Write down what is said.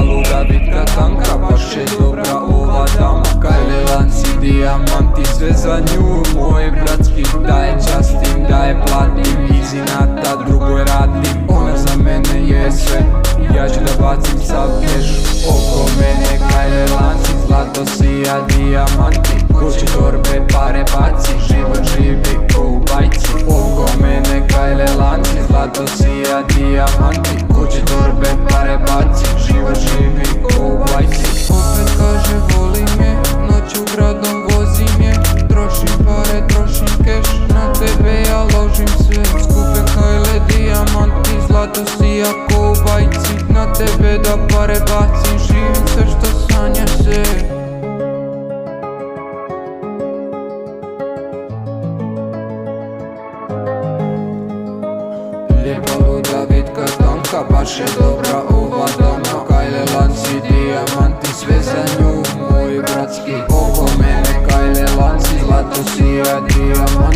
luda bitka tanka, baš je dobra ova dama. Kajle, lanci, dijamanti, sve za nju, moj bratski. Da je častim, da je platim, izinata drugoj radim. Ona za mene je sve, ja ću da bacim sav keš. Oko mene kajle, lanci, zlato sija, dijamanti. Gucci torbe, pare baci, život živi ko u bajci. Oko mene kajle, lanci, zlato sija, dijamanti. Gucci torbe, pare baci, život živi ko u bajci. Opet kaže volim je, noću gradom vozim je. Trošim pare, trošim keš, na tebe ja ložim sve. Skupe kajle, dijamanti, zlato sija ko u bajci. Na tebe da pare bacim, živim sve što sanja se. Lijepa luda bitka tanka, baš je dobra ova dama. Kajle, lanci, dijamanti, sve za nju, moj bratski. Oko mene kajle, lanci, zlato sija, dijamanti.